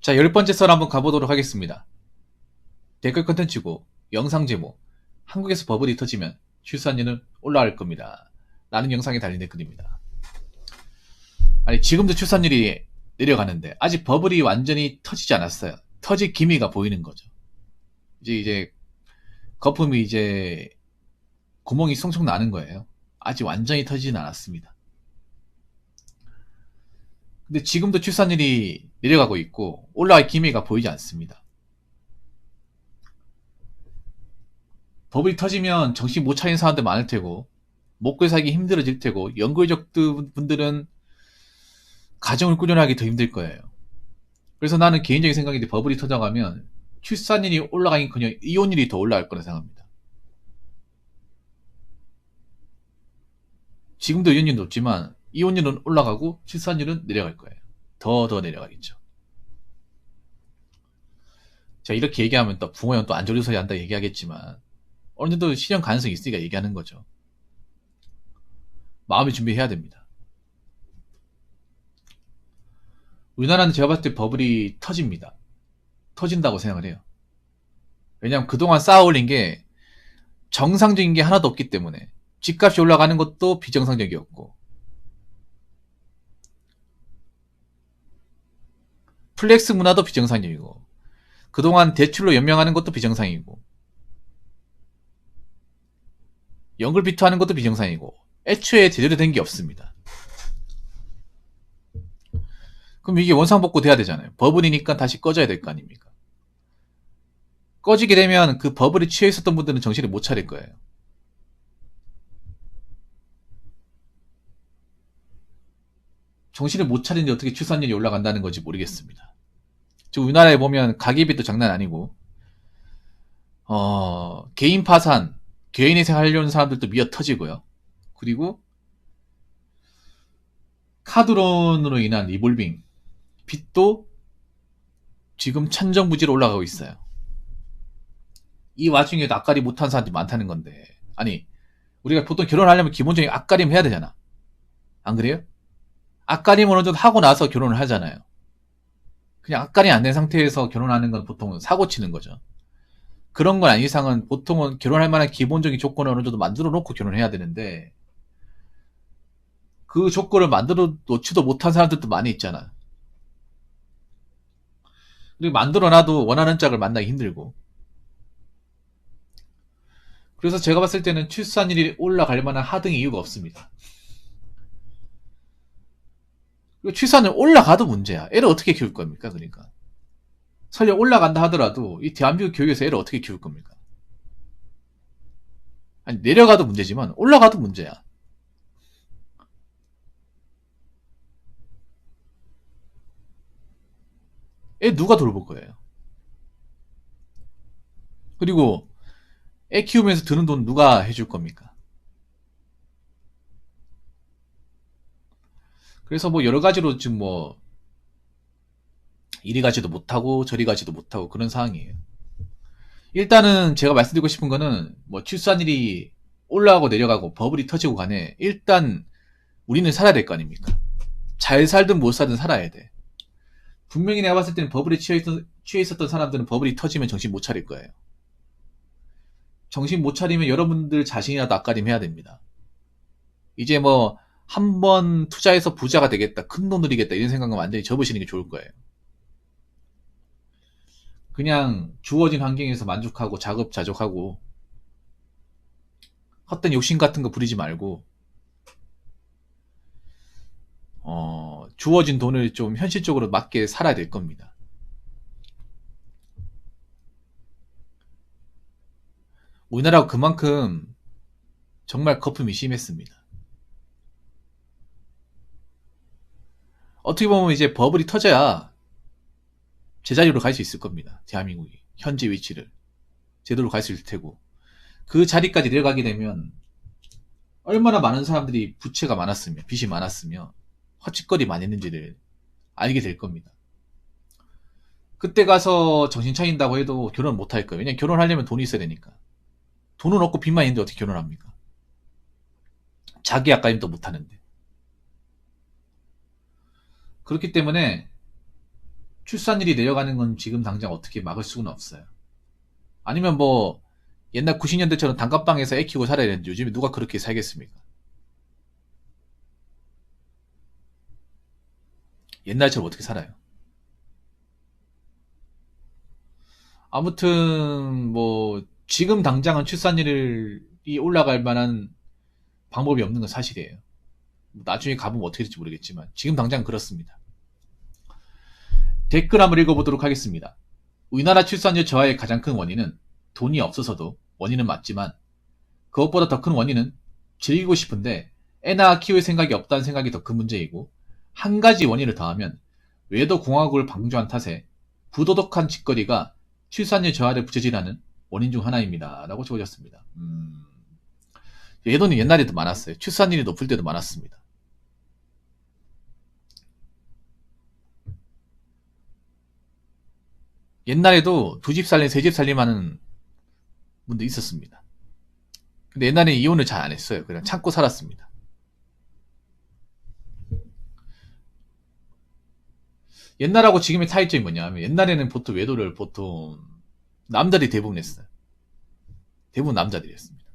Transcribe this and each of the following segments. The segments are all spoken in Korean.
자, 10번째 썰 한번 가보도록 하겠습니다. 댓글 컨텐츠고 영상 제목, 한국에서 버블이 터지면 출산율은 올라갈 겁니다. 라는 영상에 달린 댓글입니다. 아니, 지금도 출산율이 내려가는데 아직 버블이 완전히 터지지 않았어요. 터질 기미가 보이는 거죠. 이제 거품이 이제 구멍이 송송 나는 거예요. 아직 완전히 터지지는 않았습니다. 근데 지금도 출산율이 내려가고 있고 올라갈 기미가 보이지 않습니다. 버블이 터지면 정신 못 차리는 사람들 많을 테고 먹고 살기 힘들어질 테고 연골적 분들은 가정을 꾸려나가기 더 힘들 거예요. 그래서 나는 개인적인 생각인데 버블이 터져가면 출산율이 올라가긴커녕 이혼율이 더 올라갈 거라 생각합니다. 지금도 이혼율이 높지만 이혼율은 올라가고 출산율은 내려갈 거예요. 더 내려가겠죠. 자, 이렇게 얘기하면 또 부모형 또 안 좋은 소리 한다 얘기하겠지만 어느 정도 실현 가능성이 있으니까 얘기하는 거죠. 마음의 준비해야 됩니다. 우리나라는 제가 봤을 때 버블이 터집니다. 터진다고 생각을 해요. 왜냐하면 그동안 쌓아 올린 게 정상적인 게 하나도 없기 때문에 집값이 올라가는 것도 비정상적이었고 플렉스 문화도 비정상적이고 그동안 대출로 연명하는 것도 비정상이고 연글 비투하는 것도 비정상이고 애초에 제대로 된 게 없습니다. 그럼 이게 원상복구 돼야 되잖아요. 버블이니까 다시 꺼져야 될 거 아닙니까? 꺼지게 되면 그 버블에 취해 있었던 분들은 정신을 못 차릴 거예요. 정신을 못 차리는데 어떻게 출산율이 올라간다는 건지 모르겠습니다. 지금 우리나라에 보면 가계비도 장난 아니고 개인 파산, 개인의 생활 하려는 사람들도 미어 터지고요. 그리고 카드론으로 인한 리볼빙 빚도 지금 천정부지로 올라가고 있어요. 이 와중에도 앞가림 못한 사람들이 많다는 건데 아니 우리가 보통 결혼하려면 기본적인 앞가림 해야 되잖아. 안 그래요? 앞가림 어느 정도 하고 나서 결혼을 하잖아요. 그냥 앞가림 안 된 상태에서 결혼하는 건 보통은 사고 치는 거죠. 그런 건 아닌 이상은 보통은 결혼할 만한 기본적인 조건을 어느 정도 만들어 놓고 결혼해야 되는데 그 조건을 만들어 놓지도 못한 사람들도 많이 있잖아. 그리고 만들어 놔도 원하는 짝을 만나기 힘들고 그래서 제가 봤을 때는 출산율이 올라갈 만한 하등의 이유가 없습니다. 출산을 올라가도 문제야. 애를 어떻게 키울 겁니까? 그러니까 설령 올라간다 하더라도 이 대한민국 교육에서 애를 어떻게 키울 겁니까? 아니 내려가도 문제지만 올라가도 문제야. 애 누가 돌볼 거예요? 그리고 애 키우면서 드는 돈 누가 해줄 겁니까? 그래서 뭐 여러 가지로 지금 뭐 이리 가지도 못하고 저리 가지도 못하고 그런 상황이에요. 일단은 제가 말씀드리고 싶은 거는 뭐 출산율이 올라가고 내려가고 버블이 터지고 간에 일단 우리는 살아야 될 거 아닙니까? 잘 살든 못 살든 살아야 돼. 분명히 내가 봤을 때는 버블에 취해 있었던 사람들은 버블이 터지면 정신 못 차릴 거예요. 정신 못 차리면 여러분들 자신이라도 앞가림 해야 됩니다. 이제 뭐 한 번 투자해서 부자가 되겠다, 큰 돈 누리겠다 이런 생각은 완전히 접으시는 게 좋을 거예요. 그냥 주어진 환경에서 만족하고 자급자족하고 헛된 욕심 같은 거 부리지 말고 주어진 돈을 좀 현실적으로 맞게 살아야 될 겁니다. 우리나라가 그만큼 정말 거품이 심했습니다. 어떻게 보면 이제 버블이 터져야 제자리로 갈 수 있을 겁니다. 대한민국이 현재 위치를 제대로 갈 수 있을 테고 그 자리까지 내려가게 되면 얼마나 많은 사람들이 부채가 많았으며 빚이 많았으며 헛짓거리만 했는지를 알게 될 겁니다. 그때 가서 정신 차린다고 해도 결혼 못 할 거예요. 왜냐면 결혼하려면 돈이 있어야 되니까. 돈은 없고 빚만 있는데 어떻게 결혼합니까? 자기 앞가림도 못 하는데. 그렇기 때문에 출산율이 내려가는 건 지금 당장 어떻게 막을 수는 없어요. 아니면 뭐 옛날 90년대처럼 단칸방에서 애 키우고 살아야 되는데 요즘에 누가 그렇게 살겠습니까? 옛날처럼 어떻게 살아요? 아무튼 뭐 지금 당장은 출산율이 올라갈 만한 방법이 없는 건 사실이에요. 나중에 가보면 어떻게 될지 모르겠지만 지금 당장 그렇습니다. 댓글 한번 읽어보도록 하겠습니다. 우리나라 출산율 저하의 가장 큰 원인은 돈이 없어서도 원인은 맞지만 그것보다 더 큰 원인은 즐기고 싶은데 애나 키울 생각이 없다는 생각이 더 큰 문제이고 한 가지 원인을 더하면 외도 공화국을 방조한 탓에 부도덕한 짓거리가 출산율 저하를 부채질하는 원인 중 하나입니다. 라고 적어졌습니다. 외도는 옛날에도 많았어요. 출산율이 높을 때도 많았습니다. 옛날에도 두 집 살림, 세 집 살림하는 분도 있었습니다. 근데 옛날에 이혼을 잘 안 했어요. 그냥 참고 살았습니다. 옛날하고 지금의 차이점이 뭐냐면 옛날에는 보통 외도를 보통 남자들이 대부분 했어요. 대부분 남자들이 했습니다.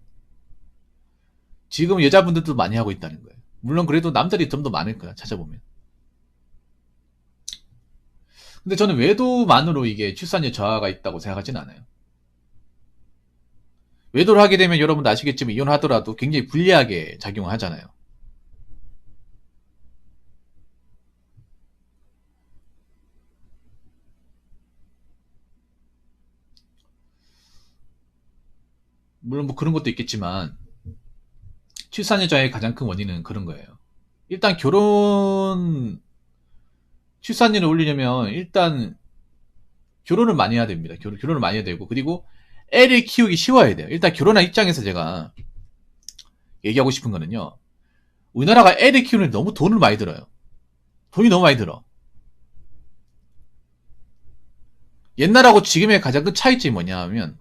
지금 여자분들도 많이 하고 있다는 거예요. 물론 그래도 남자들이 좀 더 많을 거야, 찾아보면. 근데 저는 외도만으로 이게 출산율 저하가 있다고 생각하진 않아요. 외도를 하게 되면 여러분도 아시겠지만 이혼하더라도 굉장히 불리하게 작용하잖아요. 물론 뭐 그런 것도 있겠지만 출산율 저하의 가장 큰 원인은 그런 거예요. 일단 출산율을 올리려면 일단 결혼을 많이 해야 됩니다. 결혼을 많이 해야 되고 그리고 애를 키우기 쉬워야 돼요. 일단 결혼한 입장에서 제가 얘기하고 싶은 거는요. 우리나라가 애를 키우는데 너무 돈을 많이 들어요. 돈이 너무 많이 들어. 옛날하고 지금의 가장 큰 차이점이 뭐냐 하면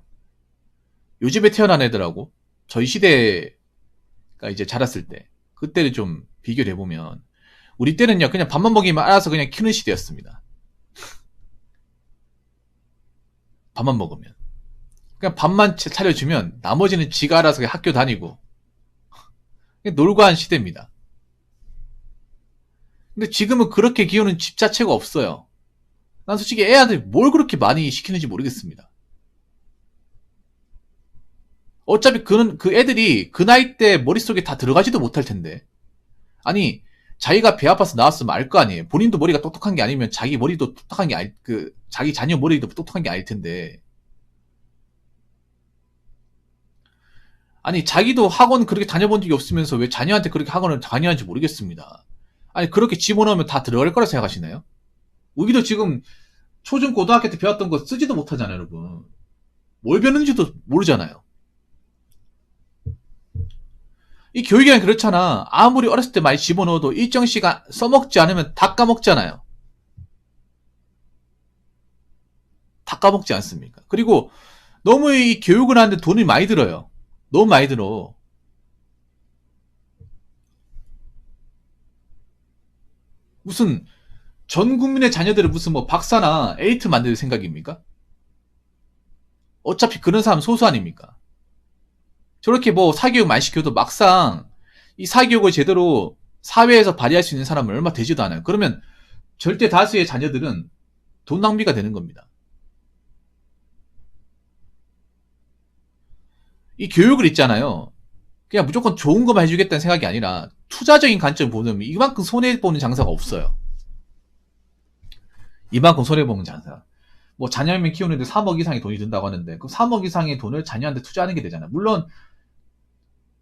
요즘에 태어난 애들하고 저희 시대가 이제 자랐을 때 그때를 좀 비교를 해보면 우리 때는요 그냥 밥만 먹이면 알아서 그냥 키우는 시대였습니다. 밥만 먹으면 그냥 밥만 차려주면 나머지는 지가 알아서 학교 다니고 놀고 한 시대입니다. 근데 지금은 그렇게 키우는 집 자체가 없어요. 난 솔직히 애한테 뭘 그렇게 많이 시키는지 모르겠습니다. 어차피 그 애들이 그 나이 때 머릿속에 다 들어가지도 못할 텐데. 아니, 자기가 배 아파서 나왔으면 알 거 아니에요. 본인도 머리가 똑똑한 게 아니면 자기 머리도 똑똑한 게 자기 자녀 머리도 똑똑한 게 아닐 텐데. 아니, 자기도 학원 그렇게 다녀본 적이 없으면서 왜 자녀한테 그렇게 학원을 다녀야하는지 모르겠습니다. 아니, 그렇게 집어넣으면 다 들어갈 거라 생각하시나요? 우리도 지금 초중 고등학교 때 배웠던 거 쓰지도 못하잖아요, 여러분. 뭘 배웠는지도 모르잖아요. 이 교육이란 그렇잖아. 아무리 어렸을 때 많이 집어넣어도 일정 시간 써먹지 않으면 다 까먹잖아요. 다 까먹지 않습니까? 그리고 너무 이 교육을 하는데 돈이 많이 들어요. 너무 많이 들어. 무슨 전 국민의 자녀들을 무슨 뭐 박사나 에이트 만들 생각입니까? 어차피 그런 사람 소수 아닙니까? 저렇게 뭐 사교육 많이 시켜도 막상 이 사교육을 제대로 사회에서 발휘할 수 있는 사람은 얼마 되지도 않아요. 그러면 절대 다수의 자녀들은 돈 낭비가 되는 겁니다. 이 교육을 있잖아요. 그냥 무조건 좋은 것만 해주겠다는 생각이 아니라 투자적인 관점 보면 이만큼 손해보는 장사가 없어요. 이만큼 손해보는 장사. 뭐 자녀면 키우는데 3억 이상의 돈이 든다고 하는데 그 3억 이상의 돈을 자녀한테 투자하는 게 되잖아요. 물론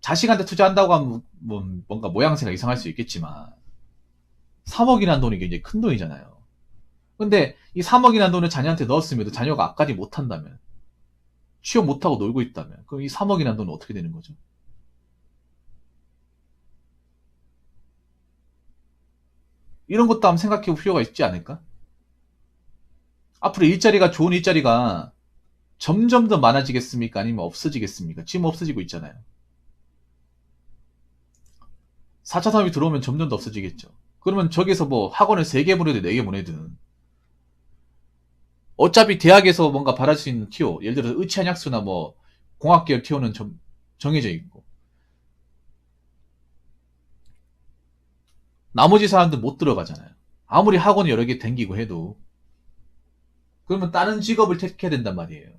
자식한테 투자한다고 하면 뭐 뭔가 모양새가 이상할 수 있겠지만 3억이라는 돈이 굉장히 큰 돈이잖아요. 근데 이 3억이라는 돈을 자녀한테 넣었음에도 자녀가 앞가지 못한다면 취업 못하고 놀고 있다면 그럼 이 3억이라는 돈은 어떻게 되는 거죠? 이런 것도 한번 생각해 볼 필요가 있지 않을까? 앞으로 일자리가 좋은 일자리가 점점 더 많아지겠습니까? 아니면 없어지겠습니까? 지금 없어지고 있잖아요. 4차 산업이 들어오면 점점 더 없어지겠죠. 그러면 저기서 뭐 학원을 3개 보내든 4개 보내든 어차피 대학에서 뭔가 받을 수 있는 티오, 예를 들어서 의치한약수나 뭐 공학계열 티오는 정해져 있고 나머지 사람들 못 들어가잖아요. 아무리 학원 여러 개 댕기고 해도. 그러면 다른 직업을 택해야 된단 말이에요.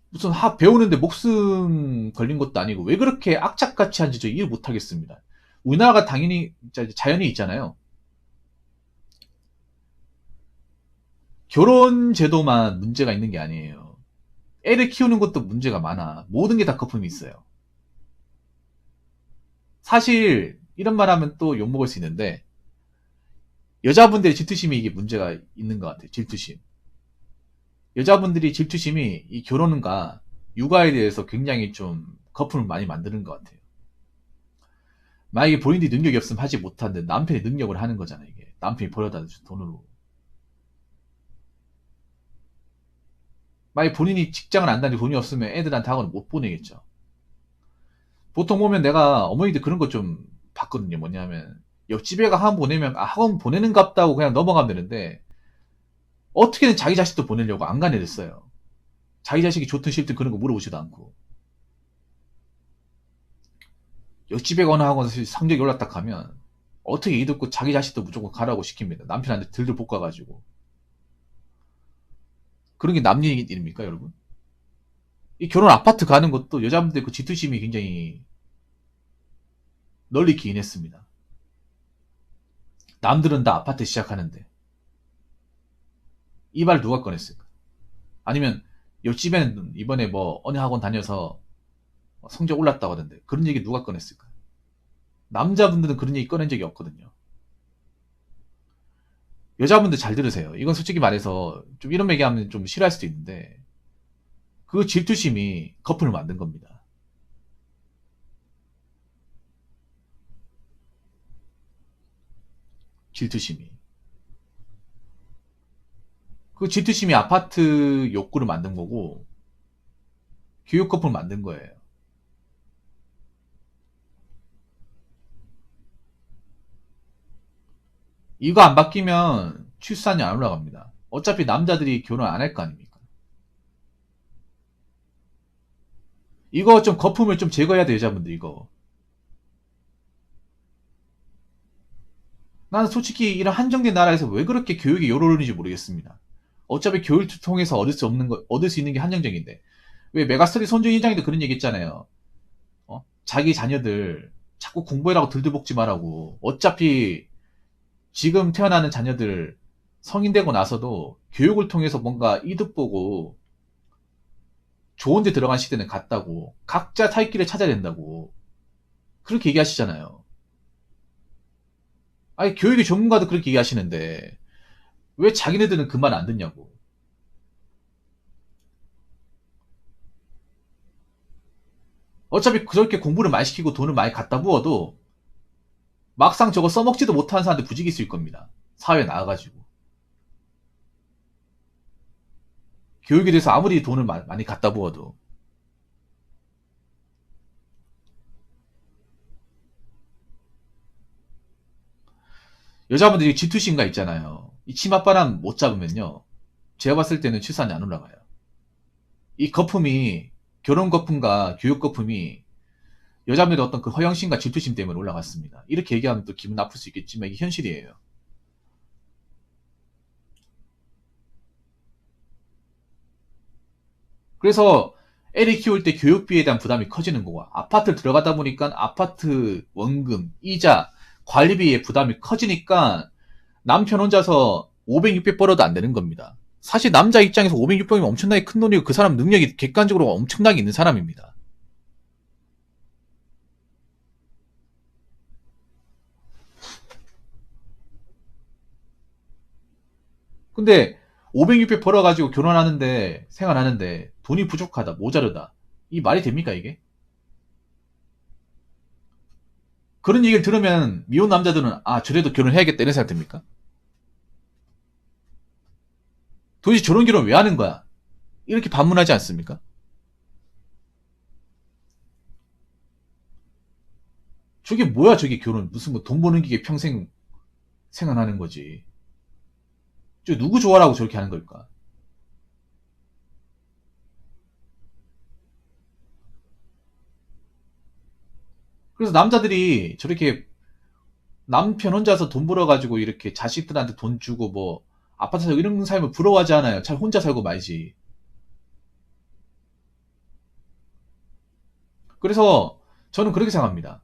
무슨 배우는데 목숨 걸린 것도 아니고 왜 그렇게 악착같이 한지 저 이해 못하겠습니다. 우리나라가 당연히 자연이 있잖아요. 결혼 제도만 문제가 있는 게 아니에요. 애를 키우는 것도 문제가 많아. 모든 게 다 거품이 있어요. 사실 이런 말 하면 또 욕먹을 수 있는데 여자분들의 질투심이 이게 문제가 있는 것 같아요. 질투심. 여자분들이 질투심이 이 결혼과 육아에 대해서 굉장히 좀 거품을 많이 만드는 것 같아요. 만약에 본인이 능력이 없으면 하지 못하는데 남편이 능력을 하는 거잖아요. 이게 남편이 벌어다 준 돈으로. 만약에 본인이 직장을 안 다니고 돈이 없으면 애들한테 학원을 못 보내겠죠. 보통 보면 내가 어머니들 그런 거 좀 봤거든요. 뭐냐면 옆집에 가 학원 보내면 학원 보내는 갑다고 그냥 넘어가면 되는데 어떻게든 자기 자식도 보내려고 안 가내렸어요. 자기 자식이 좋든 싫든 그런 거 물어보지도 않고. 옆집에 거나 학원에서 성적이 올랐다 하면 어떻게 이 듣고 자기 자식도 무조건 가라고 시킵니다. 남편한테 들들 볶아가지고. 그런 게 남 일입니까, 여러분? 이 결혼 아파트 가는 것도 여자분들 그 질투심이 굉장히 널리 기인했습니다. 남들은 다 아파트 시작하는데 이 말 누가 꺼냈을까? 아니면 옆집에는 이번에 뭐 어느 학원 다녀서 성적 올랐다고 하던데 그런 얘기 누가 꺼냈을까? 남자분들은 그런 얘기 꺼낸 적이 없거든요. 여자분들 잘 들으세요. 이건 솔직히 말해서 좀 이런 얘기하면 좀 싫어할 수도 있는데 그 질투심이 커플을 만든 겁니다. 질투심이. 그 질투심이 아파트 욕구를 만든 거고 교육 커플을 만든 거예요. 이거 안 바뀌면 출산이 안 올라갑니다. 어차피 남자들이 결혼 안 할 거 아닙니까? 이거 좀 거품을 좀 제거해야 돼, 여자분들 이거. 나는 솔직히 이런 한정된 나라에서 왜 그렇게 교육이 요러는지 모르겠습니다. 어차피 교육을 통해서 얻을 수 있는 게 한정적인데. 왜 메가스터디 손준 회장도 그런 얘기 했잖아요. 자기 자녀들 자꾸 공부해라고 들들볶지 말라고. 어차피 지금 태어나는 자녀들 성인 되고 나서도 교육을 통해서 뭔가 이득 보고 좋은 데 들어간 시대는 갔다고. 각자 살 길을 찾아야 된다고. 그렇게 얘기하시잖아요. 아니, 교육의 전문가도 그렇게 얘기하시는데, 왜 자기네들은 그 말 안 듣냐고. 어차피 그렇게 공부를 많이 시키고 돈을 많이 갖다 부어도, 막상 저거 써먹지도 못하는 사람한테 부지기 쓸 겁니다. 사회에 나와가지고. 교육에 대해서 아무리 돈을 많이 갖다 부어도. 여자분들이 질투심가 있잖아요. 이 치맛바람 못 잡으면요. 제가 봤을 때는 출산이 안 올라가요. 이 거품이, 결혼 거품과 교육 거품이 여자분들의 어떤 그 허영심과 질투심 때문에 올라갔습니다. 이렇게 얘기하면 또 기분 나쁠 수 있겠지만 이게 현실이에요. 그래서 애를 키울 때 교육비에 대한 부담이 커지는 거고 아파트를 들어가다 보니까 아파트 원금, 이자, 관리비에 부담이 커지니까 남편 혼자서 500, 600 벌어도 안 되는 겁니다. 사실 남자 입장에서 500, 600이면 엄청나게 큰 돈이고 그 사람 능력이 객관적으로 엄청나게 있는 사람입니다. 근데 500, 600 벌어가지고 결혼하는데 생활하는데 돈이 부족하다, 모자르다. 이 말이 됩니까 이게? 그런 얘기를 들으면 미혼 남자들은 저래도 결혼해야겠다 이런 생각 듭니까? 도대체 저런 결혼 왜 하는 거야? 이렇게 반문하지 않습니까? 저게 뭐야, 저게 결혼. 무슨 뭐 돈 버는 게 평생 생활하는 거지. 저 누구 좋아라고 저렇게 하는 걸까? 그래서 남자들이 저렇게 남편 혼자서 돈 벌어가지고 이렇게 자식들한테 돈 주고 뭐 아파트 살고 이런 삶을 부러워하지 않아요. 잘 혼자 살고 말지. 그래서 저는 그렇게 생각합니다.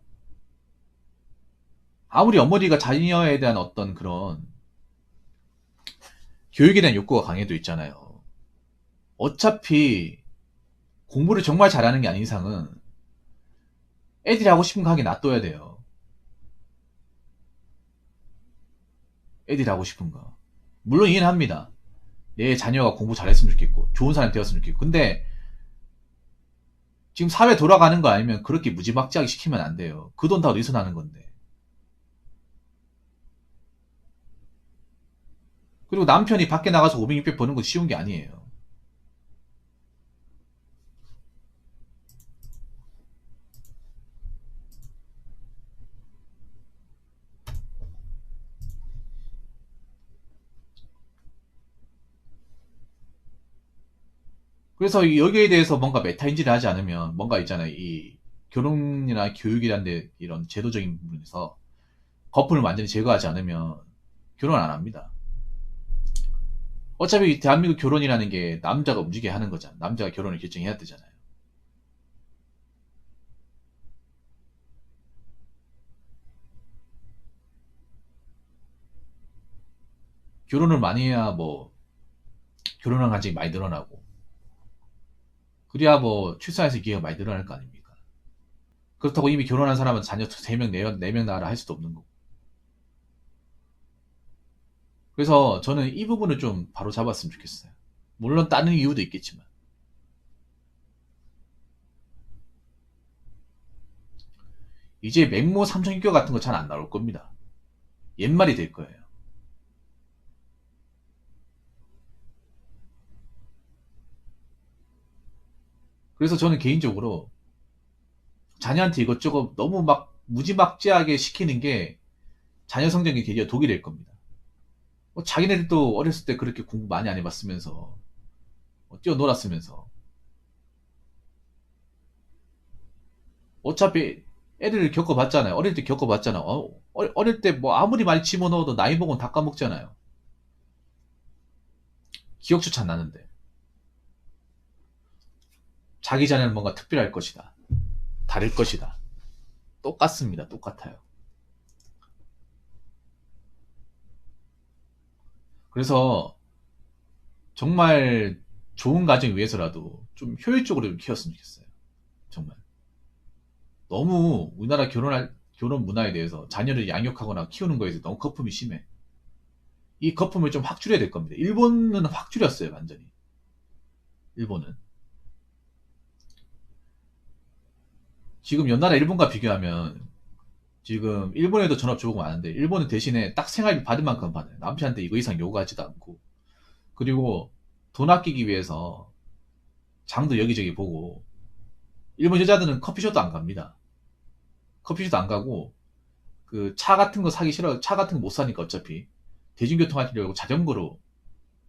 아무리 어머니가 자녀에 대한 어떤 그런 교육에 대한 욕구가 강해도 있잖아요. 어차피 공부를 정말 잘하는 게 아닌 이상은 애들이 하고 싶은 거 하게 놔둬야 돼요. 애들이 하고 싶은 거. 물론 이해는 합니다. 내 자녀가 공부 잘했으면 좋겠고 좋은 사람이 되었으면 좋겠고. 근데 지금 사회 돌아가는 거 아니면 그렇게 무지막지하게 시키면 안 돼요. 그 돈 다 어디서 나는 건데. 그리고 남편이 밖에 나가서 500, 600 버는 건 쉬운 게 아니에요. 그래서 여기에 대해서 뭔가 메타인지를 하지 않으면 뭔가 있잖아요. 이 결혼이나 교육이란 데 이런 제도적인 부분에서 거품을 완전히 제거하지 않으면 결혼 안 합니다. 어차피 대한민국 결혼이라는 게 남자가 움직여야 하는 거잖아. 남자가 결혼을 결정해야 되잖아요. 결혼을 많이 해야 뭐 결혼한 가정이 많이 늘어나고 그래야 뭐 출산해서 기회가 많이 늘어날 거 아닙니까? 그렇다고 이미 결혼한 사람은 자녀 3명, 4명 낳으라 할 수도 없는 거고. 그래서 저는 이 부분을 좀 바로 잡았으면 좋겠어요. 물론 다른 이유도 있겠지만. 이제 맹모 삼성유교 같은 거 잘 안 나올 겁니다. 옛말이 될 거예요. 그래서 저는 개인적으로 자녀한테 이것저것 너무 막 무지막지하게 시키는 게 자녀 성장에 되게 독이 될 겁니다. 자기네들도 어렸을 때 그렇게 공부 많이 안 해봤으면서 뛰어놀았으면서 어차피 애들 겪어봤잖아요. 어릴 때 겪어봤잖아. 어릴 때 뭐 아무리 많이 집어넣어도 나이 먹으면 다 까먹잖아요. 기억조차 안 나는데. 자기 자녀는 뭔가 특별할 것이다. 다를 것이다. 똑같습니다. 똑같아요. 그래서 정말 좋은 가정 위해서라도 좀 효율적으로 좀 키웠으면 좋겠어요. 정말. 너무 우리나라 결혼 문화에 대해서 자녀를 양육하거나 키우는 거에 대해서 너무 거품이 심해. 이 거품을 좀 확 줄여야 될 겁니다. 일본은 확 줄였어요, 완전히. 일본은. 지금 연나라 일본과 비교하면 지금 일본에도 전업주부가 많은데 일본은 대신에 딱 생활비 받을 만큼 받아요. 남편한테 이거 이상 요구하지도 않고. 그리고 돈 아끼기 위해서 장도 여기저기 보고 일본 여자들은 커피숍도 안 갑니다. 커피숍도 안 가고 그 차 같은 거 사기 싫어. 차 같은 거 못 사니까 어차피 대중교통 하려고 자전거로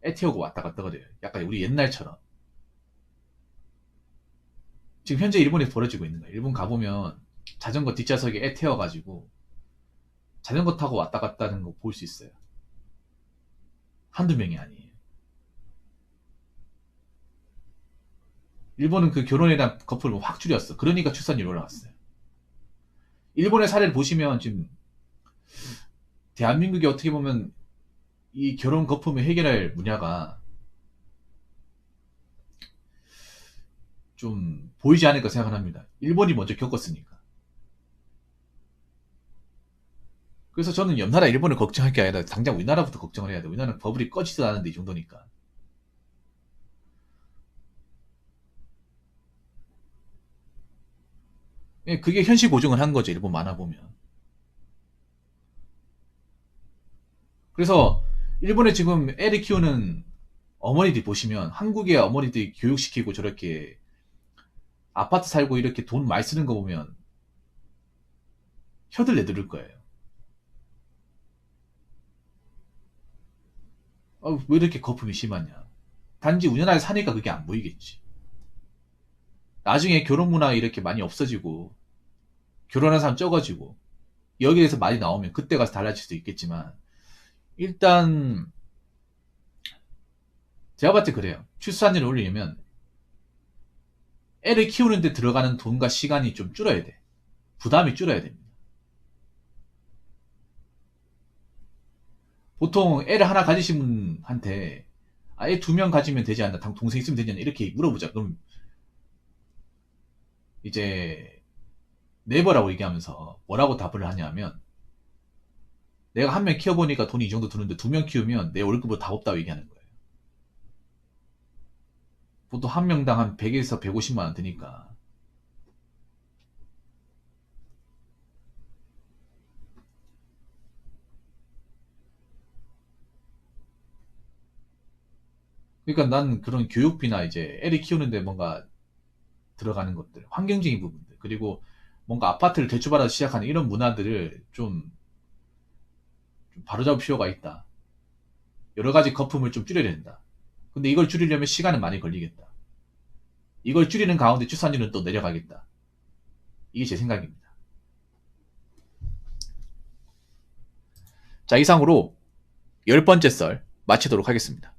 애 태우고 왔다 갔다 그래요. 약간 우리 옛날처럼. 지금 현재 일본에서 벌어지고 있는 거예요. 일본 가보면 자전거 뒷좌석에 애 태워가지고 자전거 타고 왔다 갔다 하는 거 볼 수 있어요. 한두 명이 아니에요. 일본은 그 결혼에 대한 커플을 확 줄였어. 그러니까 출산율이 올라갔어요. 일본의 사례를 보시면 지금 대한민국이 어떻게 보면 이 결혼 거품을 해결할 분야가 좀 보이지 않을까 생각합니다. 일본이 먼저 겪었으니까. 그래서 저는 옆나라 일본을 걱정할 게 아니라 당장 우리나라부터 걱정을 해야 돼. 우리나라는 버블이 꺼지도 않은데 이 정도니까. 예, 그게 현실 고증을 한 거죠. 일본 만화 보면. 그래서 일본에 지금 애를 키우는 어머니들 보시면 한국의 어머니들이 교육시키고 저렇게 아파트 살고 이렇게 돈 많이 쓰는 거 보면 혀들 내두를 거예요. 왜 이렇게 거품이 심하냐. 단지 운전하에 사니까 그게 안 보이겠지. 나중에 결혼 문화 이렇게 많이 없어지고 결혼한 사람 적어지고 여기에 대해서 많이 나오면 그때 가서 달라질 수도 있겠지만 일단 제가 봤을 때 그래요. 출산율을 올리려면 애를 키우는데 들어가는 돈과 시간이 좀 줄어야 돼. 부담이 줄어야 됩니다. 보통 애를 하나 가지신 분한테 애 2명 가지면 되지 않나, 동생 있으면 되지 않나 이렇게 물어보자. 그럼 이제 네버라고 얘기하면서 뭐라고 답을 하냐면 내가 1명 키워보니까 돈이 이 정도 드는데 2명 키우면 내 월급보다 다 없다고 얘기하는 거예요. 보통 1명당 한 100에서 150만 원 드니까. 그러니까 난 그런 교육비나 이제 애를 키우는데 뭔가 들어가는 것들, 환경적인 부분들, 그리고 뭔가 아파트를 대출받아서 시작하는 이런 문화들을 좀 바로잡을 필요가 있다. 여러 가지 거품을 좀 줄여야 된다. 근데 이걸 줄이려면 시간은 많이 걸리겠다. 이걸 줄이는 가운데 출산율은 또 내려가겠다. 이게 제 생각입니다. 자, 이상으로 10번째 썰 마치도록 하겠습니다.